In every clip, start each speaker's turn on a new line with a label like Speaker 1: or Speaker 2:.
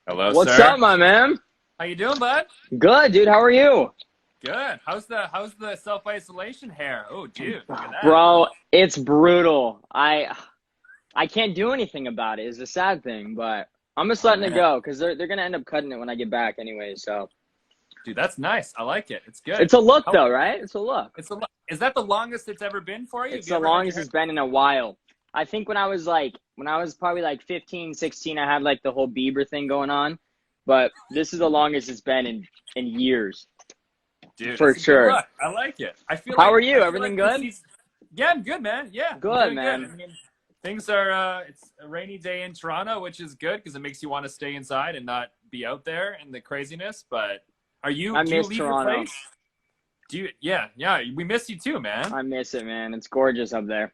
Speaker 1: Hello,
Speaker 2: What's
Speaker 1: sir.
Speaker 2: up, my man?
Speaker 1: How you doing, bud?
Speaker 2: Good, dude. How are you?
Speaker 1: Good. How's the self-isolation hair? Oh, dude, look at that.
Speaker 2: Bro, it's brutal. I can't do anything about it. It's a sad thing, but I'm just
Speaker 1: Oh
Speaker 2: letting it
Speaker 1: man,
Speaker 2: go because they're gonna end up cutting it when I get back anyway. So
Speaker 1: dude, that's nice. I like it. It's good.
Speaker 2: it's a look
Speaker 1: How?
Speaker 2: though, right? It's a look.
Speaker 1: Is that the longest it's ever been for you? Have
Speaker 2: It's
Speaker 1: you
Speaker 2: the
Speaker 1: ever had your
Speaker 2: longest
Speaker 1: hair?
Speaker 2: it's been in a while. I think when I was probably like 15, 16, I had like the whole Bieber thing going on, but this is the longest it's been in years
Speaker 1: Dude,
Speaker 2: for
Speaker 1: it's a good
Speaker 2: sure.
Speaker 1: look. I like it. I feel
Speaker 2: How
Speaker 1: like
Speaker 2: are
Speaker 1: I
Speaker 2: you?
Speaker 1: feel
Speaker 2: Everything
Speaker 1: like this
Speaker 2: good?
Speaker 1: season. Yeah, I'm good, man. Yeah, I'm
Speaker 2: Good,
Speaker 1: doing good. I
Speaker 2: man.
Speaker 1: mean, things are. It's a rainy day in Toronto, which is good because it makes you want to stay inside and not be out there in the craziness. But are you?
Speaker 2: I
Speaker 1: Do you
Speaker 2: miss
Speaker 1: leave your
Speaker 2: Toronto.
Speaker 1: place? Do you? Yeah, yeah. We miss you too, man.
Speaker 2: I miss it, man. It's gorgeous up there.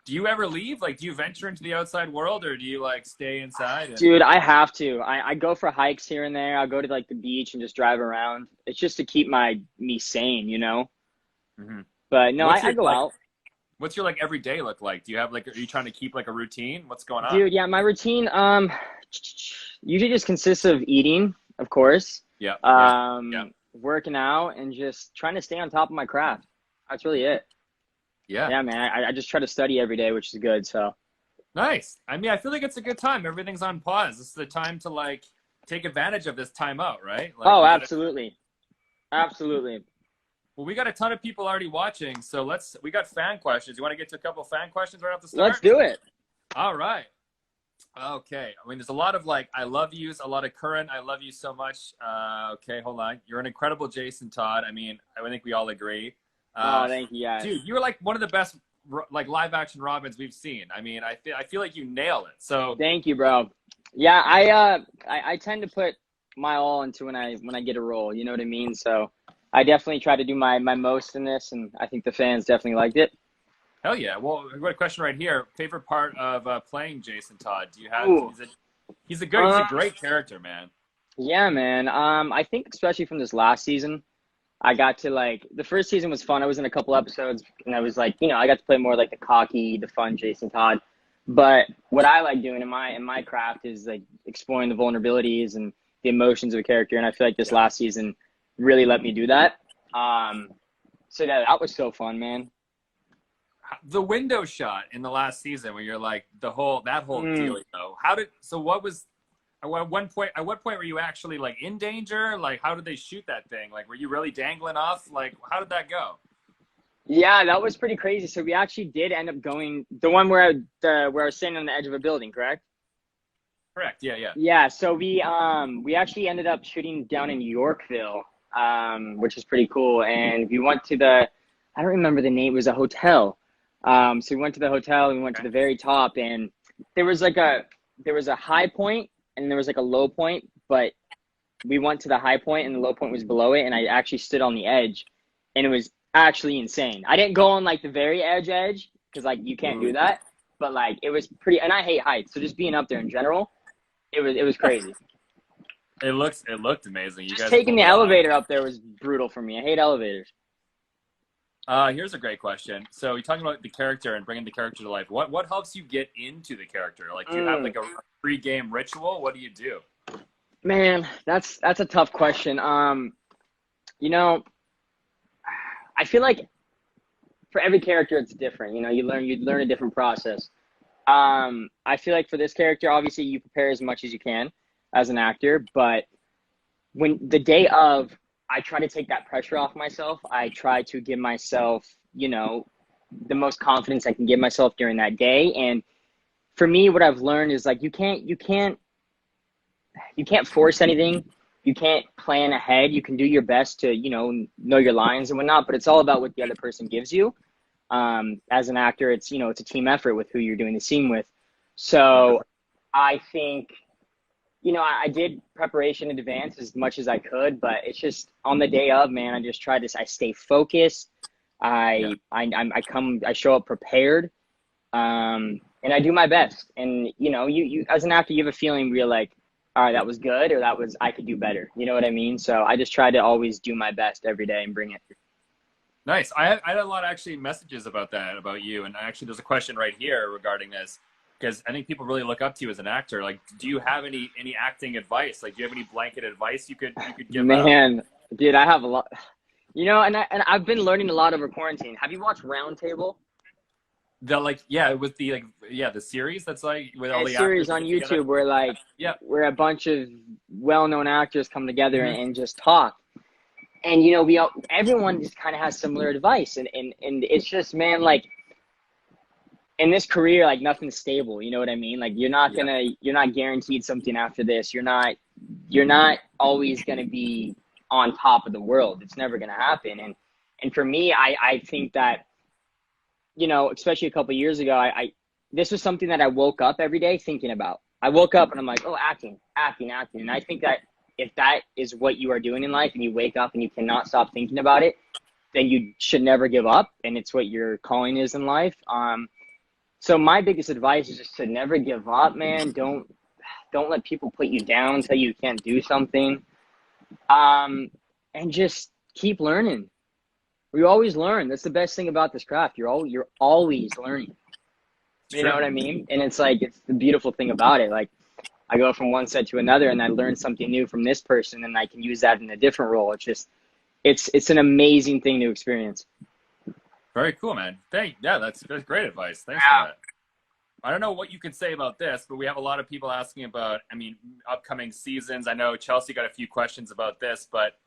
Speaker 1: Do you ever leave? Like, do you venture into the outside world, or do you like stay inside? And
Speaker 2: Dude, I have to. I go for hikes here and there. I'll go to like the beach and just drive around. It's just to keep me sane, you know?
Speaker 1: Mhm.
Speaker 2: But no,
Speaker 1: what's
Speaker 2: I
Speaker 1: your
Speaker 2: go
Speaker 1: like?
Speaker 2: out.
Speaker 1: What's your like everyday look like? Do you have like? Are you trying to keep like a routine? What's going on?
Speaker 2: Dude, yeah, my routine usually just consists of eating, of course,
Speaker 1: Yeah, yeah, yeah,
Speaker 2: working out and just trying to stay on top of my craft. That's really it.
Speaker 1: yeah.
Speaker 2: Yeah, man. I just try to study every day, which is good. So,
Speaker 1: Nice. I mean, I feel like it's a good time. Everything's on pause. This is the time to like take advantage of this time out, right? Like
Speaker 2: oh,
Speaker 1: we got to.
Speaker 2: absolutely. Absolutely.
Speaker 1: Well, we got a ton of people already watching, so we got fan questions. You want to get to a couple fan questions right off the
Speaker 2: Let's
Speaker 1: start?
Speaker 2: do it.
Speaker 1: All right. Okay. I mean, there's a lot of like, I love yous, a lot of current, I love you so much. Okay, hold on. You're an incredible Jason Todd. I mean, I think we all agree.
Speaker 2: Oh,
Speaker 1: Uh,
Speaker 2: thank you guys.
Speaker 1: dude, you're like one of the best like live action Robins we've seen. I mean, I feel like you nail it. So,
Speaker 2: Thank you, bro. Yeah, I tend to put my all into when I get a role. You know what I mean? So I definitely try to do my most in this, and I think the fans definitely liked it.
Speaker 1: hell yeah. Well, we got a question right here. Favorite part of playing Jason Todd? Do you have?
Speaker 2: Ooh.
Speaker 1: He's a
Speaker 2: Um,
Speaker 1: great character, man.
Speaker 2: yeah, man. I think especially from this last season, I got to like the first season was fun. I was in a couple episodes, and I was like, I got to play more like the cocky, the fun Jason Todd. But what I like doing in my craft is like exploring the vulnerabilities and the emotions of a character, and I feel like this
Speaker 1: Yeah.
Speaker 2: last season really let me do that. Um, so that was so fun, man.
Speaker 1: The window shot in the last season where you're like that whole
Speaker 2: Mm.
Speaker 1: deal, so what was at what point were you actually like in danger? Like how did they shoot that thing? Like were you really dangling off? Like how did that go?
Speaker 2: Yeah, that was pretty crazy. So we actually did end up going the one where I was standing on the edge of a building, correct?
Speaker 1: Correct. Yeah, yeah.
Speaker 2: Yeah, so we actually ended up shooting down in Yorkville, which is pretty cool. And we went to I don't remember the name, it was a hotel. So we went to the hotel and we went to
Speaker 1: Okay.
Speaker 2: the very top, and there was there was a high point and there was like a low point, but we went to the high point and the low point was below it, and I actually stood on the edge, and it was actually insane. I didn't go on like the very edge because like you can't do
Speaker 1: Ooh.
Speaker 2: that, but like it was pretty, and I hate heights, so just being up there in general, it was crazy.
Speaker 1: It looked amazing. You
Speaker 2: Just
Speaker 1: guys
Speaker 2: taking
Speaker 1: pulled
Speaker 2: the
Speaker 1: it off.
Speaker 2: elevator up there was brutal for me. I hate elevators.
Speaker 1: Here's a great question. So you're talking about the character and bringing the character to life. What helps you get into the character? Like, do you have
Speaker 2: Mm,
Speaker 1: like a pre-game ritual? What do you do?
Speaker 2: man, that's a tough question. You know, I feel like for every character it's different. You learn a different process. I feel like for this character, obviously you prepare as much as you can as an actor, but when the day of, I try to take that pressure off myself. I try to give myself, the most confidence I can give myself during that day. And for me, what I've learned is like you can't force anything. You can't plan ahead. You can do your best to, know your lines and whatnot, but it's all about what the other person gives you. As an actor, it's a team effort with who you're doing the scene with. So I think, I did preparation in advance as much as I could, but it's just on the day of, man, I stay focused.
Speaker 1: Yeah.
Speaker 2: I show up prepared. And I do my best. And, you as an actor, you have a feeling where you're like, all right, that was good, or I could do better. You know what I mean? So I just try to always do my best every day and bring it.
Speaker 1: Nice. I had a lot of actually messages about that, about you. And actually, there's a question right here regarding this. because I think people really look up to you as an actor. Like, do you have any acting advice? Like, do you have any blanket advice you could give out?
Speaker 2: Man, dude, I have a lot. You know, and I've been learning a lot over quarantine. Have you watched Roundtable?
Speaker 1: The with the the series that's like with all
Speaker 2: A
Speaker 1: the
Speaker 2: series
Speaker 1: actors
Speaker 2: on
Speaker 1: get together.
Speaker 2: YouTube where like
Speaker 1: Yeah.
Speaker 2: where a bunch of well-known actors come together
Speaker 1: Mhm.
Speaker 2: and just talk. And you know, everyone just kind of has similar advice, and it's just, man, like in this career, like nothing's stable. You know what I mean? Like you're not guaranteed something after this. You're not always gonna be on top of the world. It's never gonna happen. And for me, I think that, you know, especially a couple of years ago, I this was something that I woke up every day thinking about. I woke up and I'm like, oh, acting. And I think that if that is what you are doing in life and you wake up and you cannot stop thinking about it, then you should never give up. And it's what your calling is in life. So my biggest advice is just to never give up, man. Don't let people put you down, tell you can't do something. And just keep learning. We always learn. That's the best thing about this craft. You're always learning. You know what I mean? And it's like, it's the beautiful thing about it. Like, I go from one set to another and I learn something new from this person and I can use that in a different role. It's just, it's an amazing thing to experience.
Speaker 1: Very cool, man. That's great advice. Thanks for that. I don't know what you could say about this, but we have a lot of people asking about, upcoming seasons. I know Chelsea got a few questions about this, but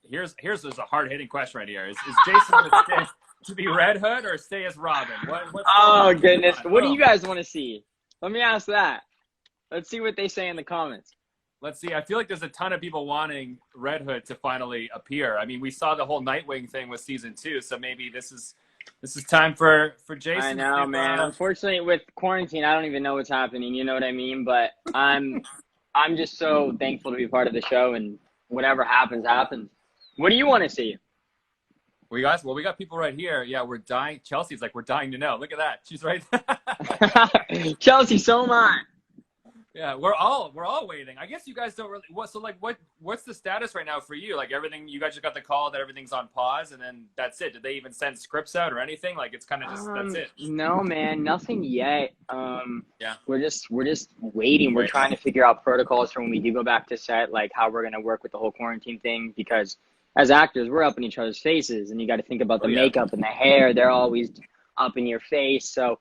Speaker 1: here's a hard-hitting question right here. Is Jason going to stay to be Red Hood or stay as Robin?
Speaker 2: Oh, goodness. What do you guys want to see? Let me ask that. Let's see what they say in the comments.
Speaker 1: Let's see. I feel like there's a ton of people wanting Red Hood to finally appear. I mean, we saw the whole Nightwing thing with season 2, so maybe this is time for Jason.
Speaker 2: I know, man. Unfortunately, with quarantine, I don't even know what's happening. You know what I mean? But I'm just so thankful to be part of the show, and whatever happens, happens. What do you want to see?
Speaker 1: We got people right here. Yeah, we're dying. Chelsea's like, we're dying to know. Look at that. She's right.
Speaker 2: Chelsea, so am I.
Speaker 1: Yeah, we're all waiting. I guess you guys don't really. What's the status right now for you? Like everything, you guys just got the call that everything's on pause, and then that's it. Did they even send scripts out or anything? Like it's kind of just that's it.
Speaker 2: No, man, nothing yet.
Speaker 1: Yeah,
Speaker 2: we're just waiting. We're trying to figure out protocols for when we do go back to set, like how we're gonna work with the whole quarantine thing. Because as actors, we're up in each other's faces, and you got to think about the makeup and the hair. They're always up in your face, so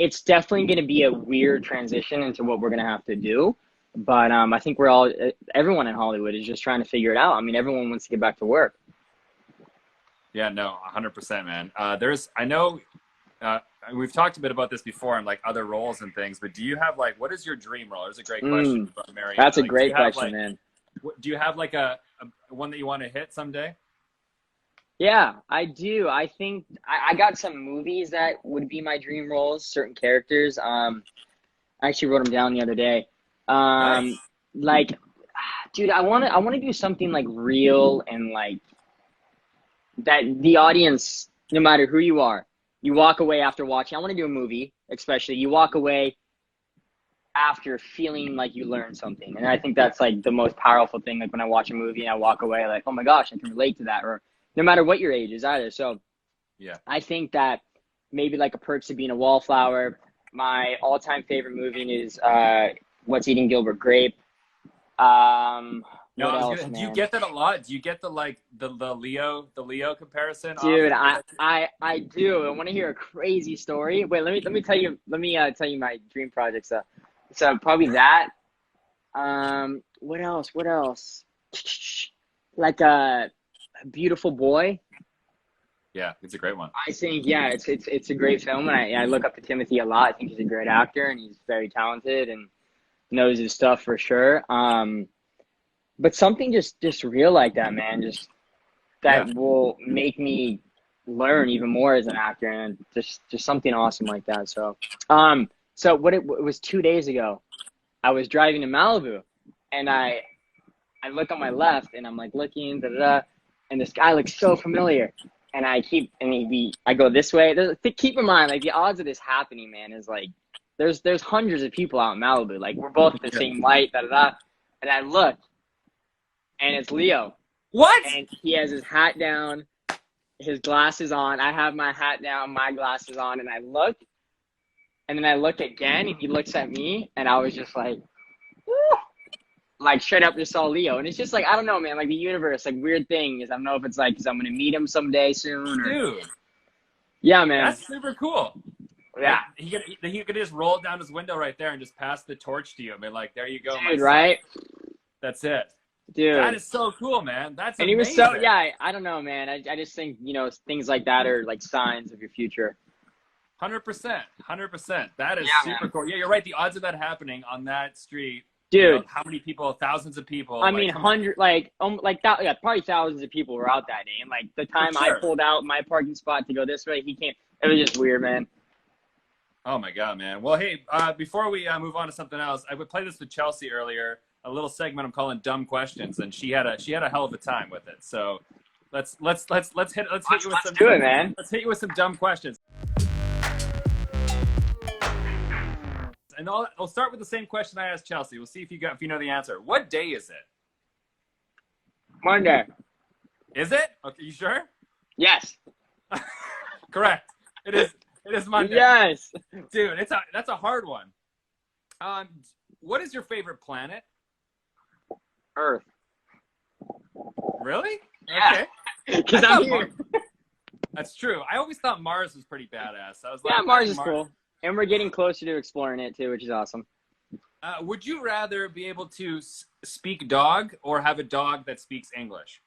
Speaker 2: it's definitely going to be a weird transition into what we're going to have to do. But I think everyone in Hollywood is just trying to figure it out. I mean, everyone wants to get back to work.
Speaker 1: Yeah, no, 100%, man. I know we've talked a bit about this before and like other roles and things, but do you have like, what is your dream role? That's a great question from Mary.
Speaker 2: That's a great question, man.
Speaker 1: Do you have like a one that you want to hit someday?
Speaker 2: Yeah, I do. I think I got some movies that would be my dream roles, certain characters. I actually wrote them down the other day.
Speaker 1: Nice.
Speaker 2: Like, dude, I want to do something like real and like that the audience, no matter who you are, you walk away after watching. I want to do a movie, especially you walk away after feeling like you learned something. And I think that's like the most powerful thing. Like when I watch a movie and I walk away like, oh my gosh, I can relate to that. Or no matter what your age is either. So
Speaker 1: yeah, I
Speaker 2: think that maybe like a Perks of Being a Wallflower. My all-time favorite movie is What's Eating Gilbert Grape. What else, man?
Speaker 1: Do you get that a lot? Do you get the Leo comparison?
Speaker 2: Dude, I do. I want to hear a crazy story. Wait, let me tell you my dream projects. So probably that. What else? Like a Beautiful Boy.
Speaker 1: Yeah, it's a great one.
Speaker 2: I think it's a great film, and I look up to Timothy a lot. I think he's a great actor, and he's very talented and knows his stuff for sure. But something just real like that, man, just that will make me learn even more as an actor, and just something awesome like that. So, so it was 2 days ago. I was driving to Malibu, and I look on my left, and I'm like looking, and this guy looks so familiar. And I go this way. Keep in mind, like the odds of this happening, man, is like there's hundreds of people out in Malibu. Like we're both at the same light, And I look, and it's Leo.
Speaker 1: What?
Speaker 2: And he has his hat down, his glasses on. I have my hat down, my glasses on, and I look, And then I look again, and he looks at me, and I was just like, "Woo." Like straight up just saw Leo. And it's just like, I don't know, man, like the universe, like weird thing is, I don't know if it's like because I'm gonna meet him someday soon, or
Speaker 1: Dude,
Speaker 2: yeah, man.
Speaker 1: that's super cool.
Speaker 2: Yeah.
Speaker 1: Like, he could just roll down his window right there and just pass the torch to you. I mean, like, there you go,
Speaker 2: Dude, right?
Speaker 1: That's it.
Speaker 2: Dude.
Speaker 1: That is so cool, man. That's
Speaker 2: and
Speaker 1: amazing.
Speaker 2: He was so, yeah, I don't know, man. I just think, things like that are like signs of your future.
Speaker 1: 100%. 100%. That is super
Speaker 2: man.
Speaker 1: cool. Yeah, you're right. The odds of that happening on that street,
Speaker 2: dude.
Speaker 1: How many people? Thousands of people.
Speaker 2: I mean, like that, probably thousands of people were out that day. And like the time I pulled out my parking spot to go this way, he came. It was just weird, man.
Speaker 1: Oh my God, man. Well, hey, before we move on to something else, I would play this with Chelsea earlier, a little segment I'm calling "Dumb Questions," and she had a hell of a time with it. So let's hit you with some.
Speaker 2: Do it, man.
Speaker 1: Let's hit you with some dumb questions. And I'll start with the same question I asked Chelsea. We'll see if you know the answer. What day is it?
Speaker 2: Monday.
Speaker 1: Is it? Okay, you sure?
Speaker 2: Yes.
Speaker 1: Correct. It is. It is Monday.
Speaker 2: Yes.
Speaker 1: Dude, that's a hard one. What is your favorite planet?
Speaker 2: Earth.
Speaker 1: Really?
Speaker 2: Yeah.
Speaker 1: Okay.
Speaker 2: Because I'm here.
Speaker 1: That's true. I always thought Mars was pretty badass. I was like,
Speaker 2: yeah, Mars is cool. And we're getting closer to exploring it too, which is awesome.
Speaker 1: Would you rather be able to speak dog or have a dog that speaks English?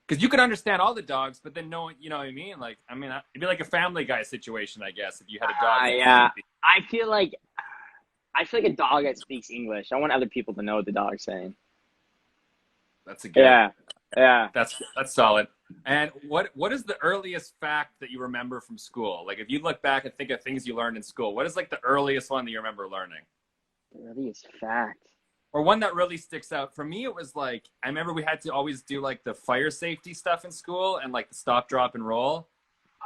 Speaker 1: Because you could understand all the dogs, but then no, you know what I mean? Like, I mean, it'd be like a Family Guy situation, I guess, if you had a dog.
Speaker 2: Yeah. I feel like a dog that speaks English. I want other people to know what the dog's saying.
Speaker 1: That's a good.
Speaker 2: Yeah.
Speaker 1: That's solid. And what is the earliest fact that you remember from school? Like, if you look back and think of things you learned in school, what is like the earliest one that you remember learning?
Speaker 2: The earliest fact.
Speaker 1: Or one that really sticks out. For me, it was like, I remember we had to always do like the fire safety stuff in school and like the stop, drop, and roll.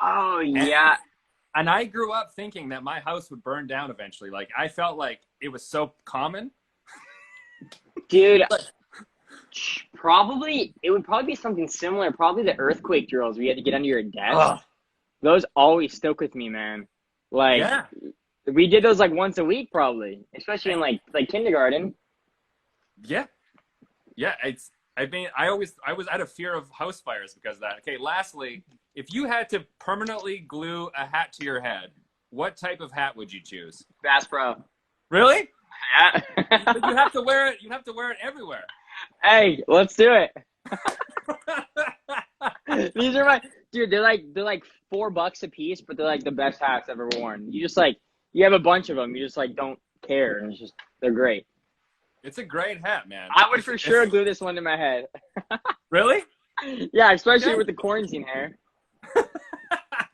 Speaker 2: Oh, yeah.
Speaker 1: And I grew up thinking that my house would burn down eventually. Like, I felt like it was so common.
Speaker 2: Dude, it would probably be something similar. Probably the earthquake drills where you had to get under your desk.
Speaker 1: Ugh.
Speaker 2: Those always stuck with me, man. Like,
Speaker 1: yeah.
Speaker 2: We did those like once a week, probably, especially in like kindergarten.
Speaker 1: Yeah. I was out of fear of house fires because of that. Okay, lastly, if you had to permanently glue a hat to your head, what type of hat would you choose?
Speaker 2: Bass Pro.
Speaker 1: Really?
Speaker 2: Yeah.
Speaker 1: But you have to wear it. You have to wear it everywhere.
Speaker 2: Hey, let's do it. These are they're like $4 a piece, but they're like the best hats I've ever worn. You have a bunch of them. You just like don't care, and they're great.
Speaker 1: It's a great hat, man.
Speaker 2: I would for sure glue this one to my head.
Speaker 1: Really?
Speaker 2: Yeah, especially with the quarantine hair.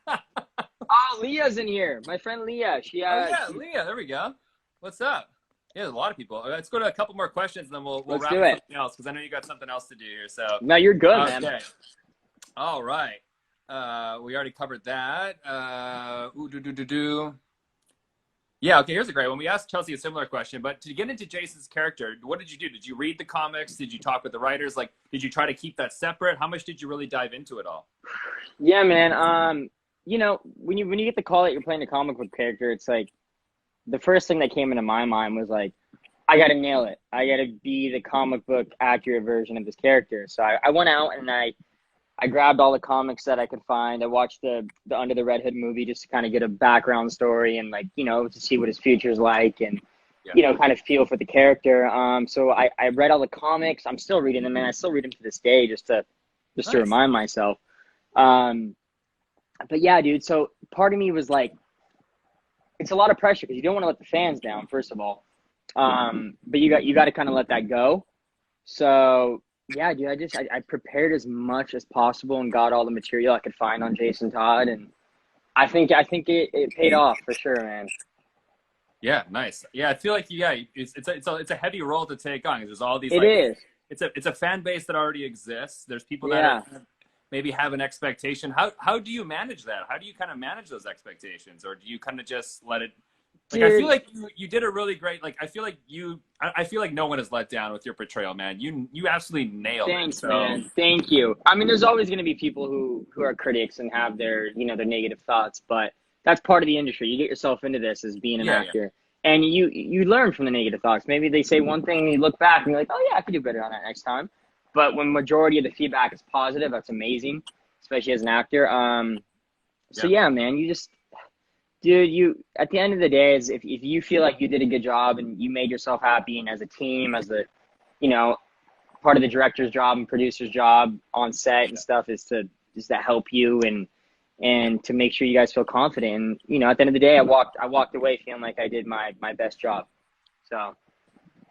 Speaker 2: Oh, Leah's in here. My friend Leah.
Speaker 1: Leah. There we go. What's up? Yeah, there's a lot of people. Let's go to a couple more questions, and then we'll wrap up something else because I know you got something else to do here. So
Speaker 2: no, you're good, man.
Speaker 1: All right. We already covered that. Yeah, okay, here's a great one. We asked Chelsea a similar question, but to get into Jason's character, what did you do? Did you read the comics? Did you talk with the writers? Like, did you try to keep that separate? How much did you really dive into it all?
Speaker 2: Yeah, man. When you get the call that you're playing a comic book character, it's like the first thing that came into my mind was like, I got to nail it. I got to be the comic book accurate version of this character. So I went out and I grabbed all the comics that I could find. I watched the Under the Red Hood movie just to kind of get a background story and like, to see what his future's like and, kind of feel for the character. So I read all the comics. I'm still reading them, and I still read them to this day just to remind myself. But yeah, dude, so part of me was like, it's a lot of pressure because you don't want to let the fans down, first of all. But you got to kind of let that go. So yeah, dude, I prepared as much as possible and got all the material I could find on Jason Todd, and I think it paid off for sure, man.
Speaker 1: Yeah, nice. Yeah, I feel like it's a heavy role to take on. There's all these. It's a fan base that already exists. There's people that maybe have an expectation. How do you manage that? How do you kind of manage those expectations, or do you kind of just let it Like, I feel
Speaker 2: Dude,
Speaker 1: like you did a really great, like, I feel like no one is let down with your portrayal, man. You absolutely nailed it.
Speaker 2: thanks,
Speaker 1: So,
Speaker 2: man. Thank you. I mean, there's always going to be people who are critics and have their, their negative thoughts, but that's part of the industry. You get yourself into this as being an
Speaker 1: yeah, yeah.
Speaker 2: actor, and you learn from the negative thoughts. Maybe they say one thing, and you look back, and you're like, oh yeah, I could do better on that next time. But when majority of the feedback is positive, that's amazing, especially as an actor. So yeah, man, you just, dude, you at the end of the day, is if you feel like you did a good job and you made yourself happy, and as a team, as the, part of the director's job and producer's job on set and stuff is to help you and to make sure you guys feel confident. And at the end of the day, I walked away feeling like I did my best job. So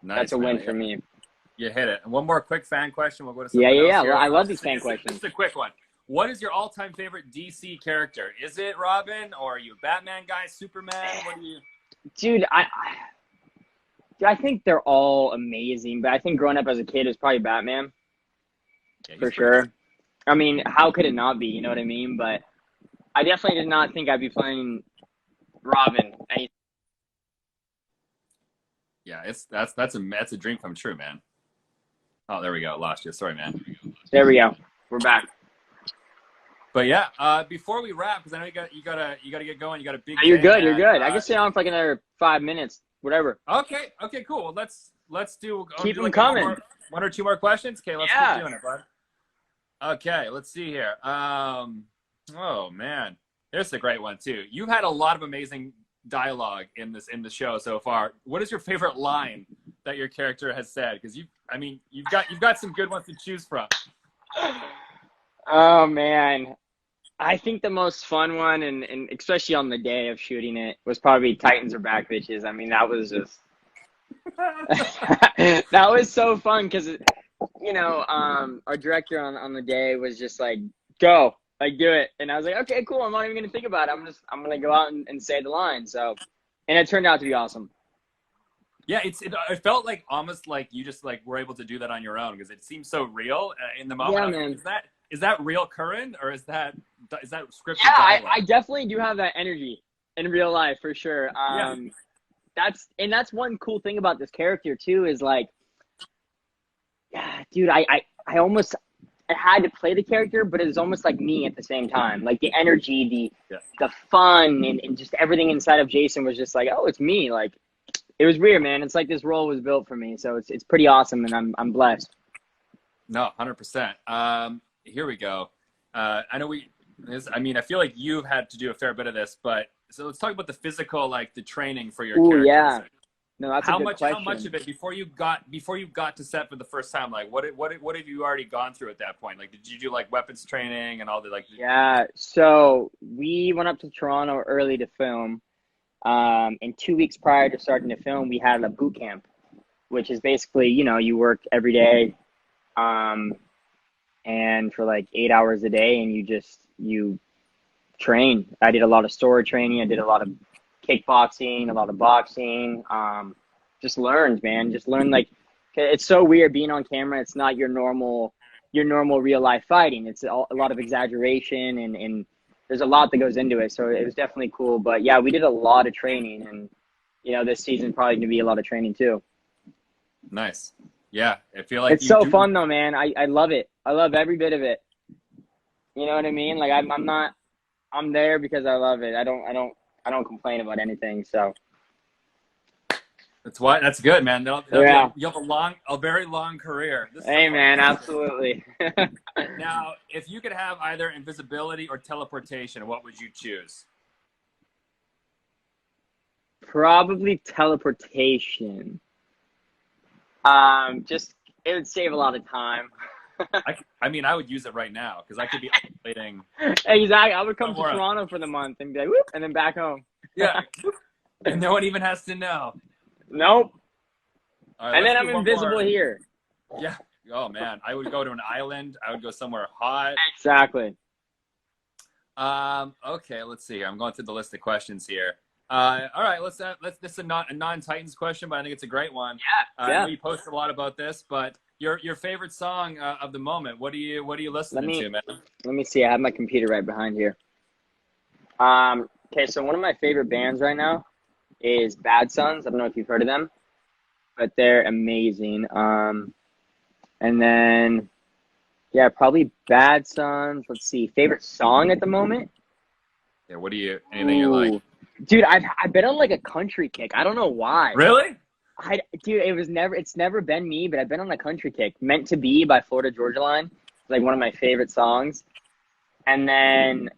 Speaker 1: Nice,
Speaker 2: that's a
Speaker 1: man.
Speaker 2: win for me.
Speaker 1: You hit it. And one more quick fan question. We'll go to
Speaker 2: Yeah,
Speaker 1: something else
Speaker 2: yeah.
Speaker 1: here.
Speaker 2: Well, I love these fan questions.
Speaker 1: This is a quick one. What is your all-time favorite DC character? Is it Robin, or are you a Batman guy, Superman? What do you?
Speaker 2: Dude, I think they're all amazing, but I think growing up as a kid is probably Batman
Speaker 1: Yeah,
Speaker 2: for sure. I mean, how could it not be? You know what I mean? But I definitely did not think I'd be playing Robin.
Speaker 1: Yeah, that's a dream come true, man. Oh, there we go. Lost you. Sorry, man.
Speaker 2: There we go. We're back.
Speaker 1: But yeah, before we wrap, because I know you gotta get going. You got a big.
Speaker 2: You're
Speaker 1: day,
Speaker 2: good.
Speaker 1: man.
Speaker 2: You're good. I can stay on for like another 5 minutes, whatever.
Speaker 1: Okay, cool. Well, let's do.
Speaker 2: Keep them
Speaker 1: like
Speaker 2: coming.
Speaker 1: One or two more questions. Okay, let's keep doing it, bud. Okay, let's see here. Oh man, here's a great one too. You've had a lot of amazing dialogue in the show so far. What is your favorite line that your character has said? Because you've got some good ones to choose from.
Speaker 2: Oh man, I think the most fun one, and especially on the day of shooting it, was probably "Titans are back, bitches." I mean, that was just that was so fun because our director on the day was just like, "Go, like do it," and I was like, "Okay, cool. I'm not even gonna think about it. I'm gonna go out and say the line." So, and it turned out to be awesome.
Speaker 1: Yeah, it felt like almost like you just like were able to do that on your own because it seemed so real in the moment.
Speaker 2: Yeah, man.
Speaker 1: Is that real Curran, or is that scripted?
Speaker 2: Yeah, I definitely do have that energy in real life for sure. That's one cool thing about this character too is like, yeah, dude, I almost had to play the character, but it was almost like me at the same time. Like the energy, the fun, and just everything inside of Jason was just like, oh, it's me. Like it was weird, man. It's like this role was built for me, so it's pretty awesome, and I'm blessed.
Speaker 1: No, 100%. Here we go. I know I feel like you've had to do a fair bit of this, but so let's talk about the physical, like the training for your character.
Speaker 2: Yeah. No, that's a good question.
Speaker 1: How much of it before you got to set for the first time? Like, what have you already gone through at that point? Like, did you do like weapons training and all the like? Yeah.
Speaker 2: So we went up to Toronto early to film. And 2 weeks prior to starting to film, we had a boot camp, which is basically you work every day, and for like 8 hours a day, and you train. I did a lot of sword training. I did a lot of kickboxing, a lot of boxing. Just learned, man. Just learned, like, it's so weird being on camera. It's not your normal real life fighting. It's a lot of exaggeration and there's a lot that goes into it. So it was definitely cool. But yeah, we did a lot of training, and this season probably going to be a lot of training too.
Speaker 1: Nice. Yeah, I feel like
Speaker 2: it's so fun though, man. I love it. I love every bit of it. You know what I mean? Like I'm there because I love it. I don't complain about anything. So
Speaker 1: that's good, man.
Speaker 2: Yeah.
Speaker 1: You have a very long career.
Speaker 2: Hey, man, absolutely.
Speaker 1: Now, if you could have either invisibility or teleportation, what would you choose?
Speaker 2: Probably teleportation. Just it would save a lot of time.
Speaker 1: I would use it right now because I could be waiting.
Speaker 2: Exactly. I would come to Toronto for the month and be like, whoop, and then back home.
Speaker 1: Yeah. And no one even has to know.
Speaker 2: Nope.
Speaker 1: Right,
Speaker 2: and then I'm invisible here.
Speaker 1: Yeah. Oh, man. I would go to an island. I would go somewhere hot.
Speaker 2: Exactly.
Speaker 1: Okay, let's see. I'm going through the list of questions here. All right, this is a non-Titans question, but I think it's a great one.
Speaker 2: Yeah.
Speaker 1: I know you post a lot about this, but your favorite song of the moment. What are you listening to, man?
Speaker 2: Let me see. I have my computer right behind here. Okay, so one of my favorite bands right now is Bad Sons. I don't know if you've heard of them, but they're amazing. And then, yeah, probably Bad Sons. Let's see. Favorite song at the moment?
Speaker 1: Yeah, what do you, anything you like?
Speaker 2: Ooh. Dude, I've been on like a country kick. I don't know why.
Speaker 1: Really?
Speaker 2: Dude, it's never been me, but I've been on a country kick. Meant to Be by Florida Georgia Line. It's like one of my favorite songs. And then,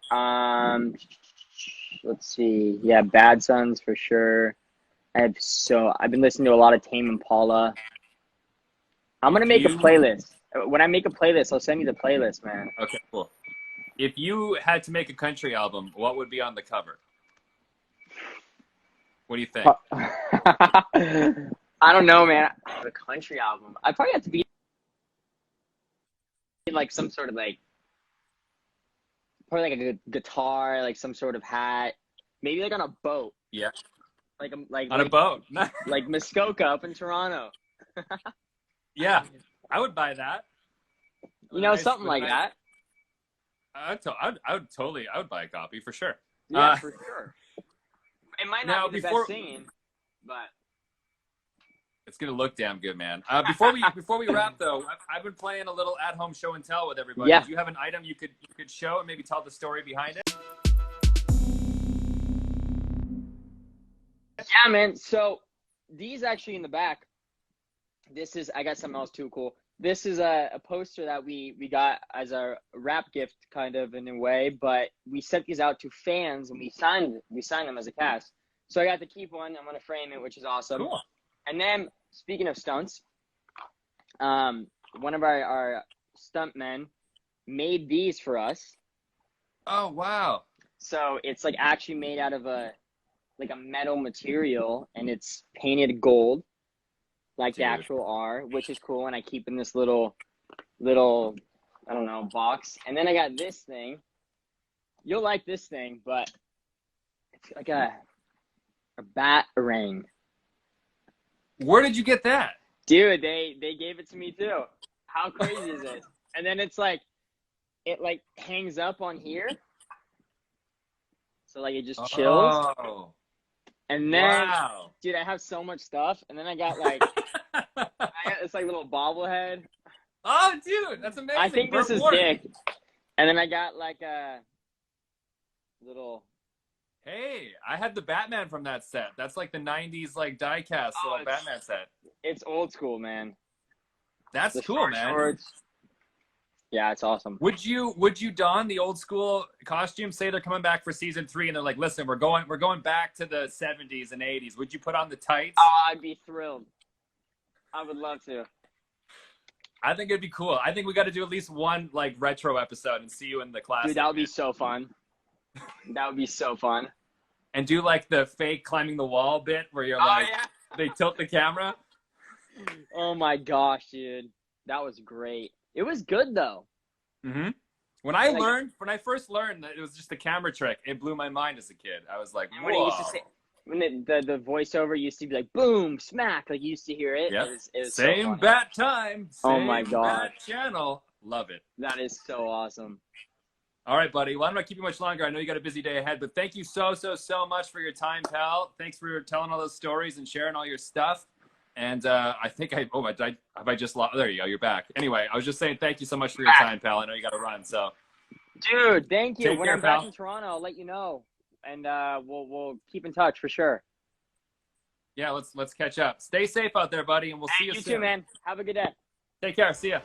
Speaker 2: let's see. Yeah, Bad Sons for sure. I've been listening to a lot of Tame Impala. I'm gonna make a playlist. When I make a playlist, I'll send you the playlist, man.
Speaker 1: Okay, cool. If you had to make a country album, what would be on the cover? What do you think?
Speaker 2: I don't know, man. A country album. I probably have to be like some sort of like, probably like a guitar, like some sort of hat, maybe like on a boat.
Speaker 1: Yeah.
Speaker 2: Like
Speaker 1: on a boat.
Speaker 2: Like Muskoka up in Toronto.
Speaker 1: Yeah, I would buy that.
Speaker 2: You know, something like that.
Speaker 1: I would buy a copy for sure.
Speaker 2: Yeah, for sure. It might not be the best singing, but
Speaker 1: it's gonna look damn good, man. Before we wrap though, I've been playing a little at-home show and tell with everybody.
Speaker 2: Yeah.
Speaker 1: Do you have an item you could show and maybe tell the story behind it?
Speaker 2: Yeah, man. So these actually in the back. I got something else too cool. This is a poster that we got as a wrap gift, kind of in a way, but we sent these out to fans and we signed them as a cast. So I got to keep one. I'm gonna frame it, which is awesome.
Speaker 1: Cool.
Speaker 2: And then speaking of stunts, one of our stuntmen made these for us.
Speaker 1: Oh wow!
Speaker 2: So it's like actually made out of a metal material, and it's painted gold, like the actual R, which is cool. And I keep in this little I don't know, box. And then I got this thing. You'll like this thing, but it's like a batarang.
Speaker 1: Where did you get that?
Speaker 2: Dude, they gave it to me too. How crazy is this? And then it hangs up on here. So like it just chills.
Speaker 1: Oh.
Speaker 2: And then,
Speaker 1: wow.
Speaker 2: Dude, I have so much stuff. And then I got like, this like little bobblehead.
Speaker 1: Oh, dude, that's amazing.
Speaker 2: I think this is Dick. And then I got like a little.
Speaker 1: Hey, I had the Batman from that set. That's like the 90s like die-cast little Batman set.
Speaker 2: It's old school, man.
Speaker 1: That's cool, man.
Speaker 2: Shorts. Yeah, it's awesome.
Speaker 1: Would you don the old school costume? Say they're coming back for season 3 and they're like, listen, we're going back to the 70s and 80s. Would you put on the tights?
Speaker 2: Oh, I'd be thrilled. I would love to.
Speaker 1: I think it'd be cool. I think we got to do at least one like retro episode and see you in the classic.
Speaker 2: Dude, that would be so fun. That would be so fun.
Speaker 1: And do like the fake climbing the wall bit where you're like, they tilt the camera.
Speaker 2: Oh my gosh, dude. That was great. It was good though.
Speaker 1: Mm-hmm. When I first learned that it was just a camera trick, it blew my mind as a kid. I was like, whoa.
Speaker 2: When it used to say, when the voiceover used to be like boom, smack, like you used to hear it.
Speaker 1: Yep.
Speaker 2: It was
Speaker 1: same
Speaker 2: so
Speaker 1: bat time. Same
Speaker 2: oh my god.
Speaker 1: Bat channel. Love it.
Speaker 2: That is so awesome.
Speaker 1: All right, buddy. Well, I'm not keeping you much longer. I know you got a busy day ahead, but thank you so much for your time, pal. Thanks for telling all those stories and sharing all your stuff. And I think have I just lost? There you go. You're back. Anyway, I was just saying thank you so much for your time, pal. I know you got to run, so.
Speaker 2: Dude, thank you. When I'm back
Speaker 1: pal.
Speaker 2: in Toronto, I'll let you know, and we'll keep in touch for sure.
Speaker 1: Yeah, let's catch up. Stay safe out there, buddy, and we'll see you soon.
Speaker 2: You too, man. Have a good day.
Speaker 1: Take care. See ya.